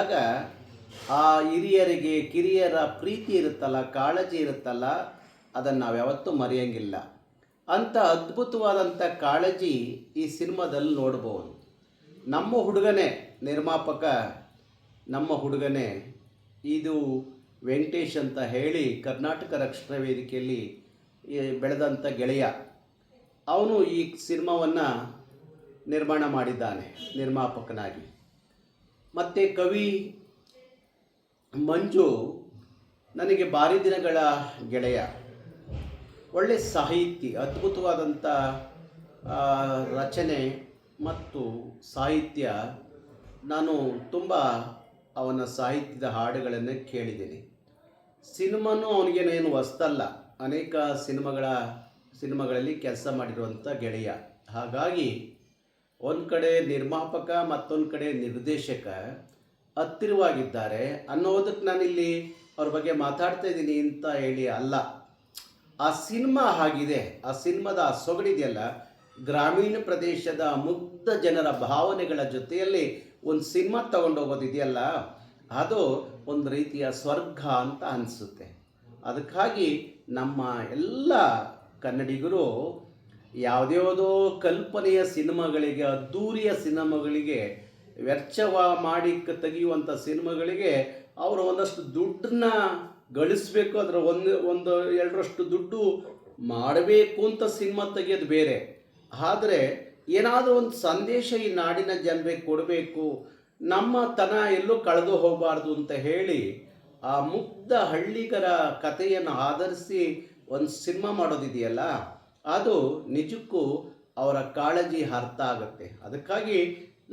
ಆಗ ಆ ಹಿರಿಯರಿಗೆ ಕಿರಿಯರ ಪ್ರೀತಿ ಇರುತ್ತಲ್ಲ, ಕಾಳಜಿ ಇರುತ್ತಲ್ಲ, ಅದನ್ನು ನಾವು ಯಾವತ್ತೂ ಮರೆಯೋಂಗಿಲ್ಲ. ಅಂಥ ಅದ್ಭುತವಾದಂಥ ಕಾಳಜಿ ಈ ಸಿನಿಮಾದಲ್ಲಿ ನೋಡ್ಬೋದು. ನಮ್ಮ ಹುಡುಗನೇ ನಿರ್ಮಾಪಕ, ನಮ್ಮ ಹುಡುಗನೇ ಇದು ವೆಂಕಟೇಶ್ ಅಂತ ಹೇಳಿ ಕರ್ನಾಟಕ ರಕ್ಷಣಾ ವೇದಿಕೆಯಲ್ಲಿ ಬೆಳೆದಂಥ ಗೆಳೆಯ. ಅವನು ಈ ಸಿನಿಮಾವನ್ನು ನಿರ್ಮಾಣ ಮಾಡಿದ್ದಾನೆ ನಿರ್ಮಾಪಕನಾಗಿ. ಮತ್ತು ಕವಿ ಮಂಜು ನನಗೆ ಭಾರಿ ದಿನಗಳ ಗೆಳೆಯ. ಒಳ್ಳೆ ಸಾಹಿತಿ, ಅದ್ಭುತವಾದಂಥ ರಚನೆ ಮತ್ತು ಸಾಹಿತ್ಯ. ನಾನು ತುಂಬ ಅವನ ಸಾಹಿತ್ಯದ ಹಾಡುಗಳನ್ನು ಕೇಳಿದ್ದೀನಿ. ಸಿನಿಮಾನೂ ಅವನಿಗೇನೇನು ಹೊಸ್ತಲ್ಲ, ಅನೇಕ ಸಿನಿಮಾಗಳಲ್ಲಿ ಕೆಲಸ ಮಾಡಿರುವಂಥ ಗೆಳೆಯ. ಹಾಗಾಗಿ ಒಂದು ಕಡೆ ನಿರ್ಮಾಪಕ, ಮತ್ತೊಂದು ಕಡೆ ನಿರ್ದೇಶಕ ಹತ್ತಿರವಾಗಿದ್ದಾರೆ ಅನ್ನೋದಕ್ಕೆ ನಾನಿಲ್ಲಿ ಅವ್ರ ಬಗ್ಗೆ ಮಾತಾಡ್ತಾ ಇದ್ದೀನಿ ಅಂತ ಹೇಳಿ ಅಲ್ಲ. ಆ ಸಿನಿಮಾ ಆಗಿದೆ, ಆ ಸಿನಿಮಾದ ಆ ಸೊಗಡಿದೆಯಲ್ಲ, ಗ್ರಾಮೀಣ ಪ್ರದೇಶದ ಮುಗ್ಧ ಜನರ ಭಾವನೆಗಳ ಜೊತೆಯಲ್ಲಿ ಒಂದು ಸಿನಿಮಾ ತಗೊಂಡೋಗೋದಿದೆಯಲ್ಲ, ಅದು ಒಂದು ರೀತಿಯ ಸ್ವರ್ಗ ಅಂತ ಅನಿಸುತ್ತೆ. ಅದಕ್ಕಾಗಿ ನಮ್ಮ ಎಲ್ಲ ಕನ್ನಡಿಗರು ಯಾವುದ್ಯಾವುದೋ ಕಲ್ಪನೆಯ ಸಿನಿಮಾಗಳಿಗೆ, ಅದ್ಧೂರಿಯ ಸಿನಿಮಾಗಳಿಗೆ, ವೆಚ್ಚವ ಮಾಡಿ ತೆಗೆಯುವಂಥ ಸಿನಿಮಾಗಳಿಗೆ ಅವರು ಒಂದಷ್ಟು ದುಡ್ಡನ್ನ ಗಳಿಸ್ಬೇಕು, ಅದರ ಒಂದು ಎರಡರಷ್ಟು ದುಡ್ಡು ಮಾಡಬೇಕು ಅಂತ ಸಿನಿಮಾ ತೆಗೆಯೋದು ಬೇರೆ. ಆದರೆ ಏನಾದರೂ ಒಂದು ಸಂದೇಶ ಈ ನಾಡಿನ ಜನರಿಗೆ ಕೊಡಬೇಕು, ನಮ್ಮ ತನ ಎಲ್ಲೂ ಕಳೆದು ಹೋಗಬಾರ್ದು ಅಂತ ಹೇಳಿ ಆ ಮುಗ್ಧ ಹಳ್ಳಿಗರ ಕಥೆಯನ್ನು ಆಧರಿಸಿ ಒಂದು ಸಿನಿಮಾ ಮಾಡೋದಿದೆಯಲ್ಲ, ಅದು ನಿಜಕ್ಕೂ ಅವರ ಕಾಳಜಿ ಅರ್ಥ ಆಗುತ್ತೆ. ಅದಕ್ಕಾಗಿ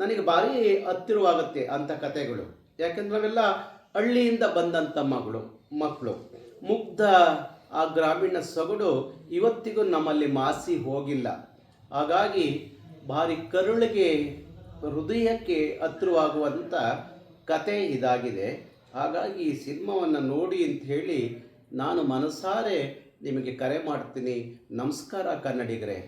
ನನಗೆ ಭಾರಿ ಹತ್ತಿರವಾಗುತ್ತೆ ಅಂಥ ಕಥೆಗಳು. ಯಾಕೆಂದ್ರೆ ನಾವೆಲ್ಲ ಹಳ್ಳಿಯಿಂದ ಬಂದಂಥ ಮಕ್ಕಳು ಮುಗ್ಧ ಆ ಗ್ರಾಮೀಣ ಸೊಗಡು ಇವತ್ತಿಗೂ ನಮ್ಮಲ್ಲಿ ಮಾಸಿ ಹೋಗಿಲ್ಲ. ಹಾಗಾಗಿ ಭಾರಿ ಕರುಳಿಗೆ, ಹೃದಯಕ್ಕೆ ಹತ್ತಿರವಾಗುವಂಥ ಕತೆ ಇದಾಗಿದೆ. ಹಾಗಾಗಿ ಈ ಸಿನಿಮಾವನ್ನು ನೋಡಿ ಅಂತ ಹೇಳಿ ನಾನು ಮನಸಾರೆ ನಿಮಗೆ ಕರೆ ಮಾಡ್ತೀನಿ. ನಮಸ್ಕಾರ ಕನ್ನಡಿಗರೇ.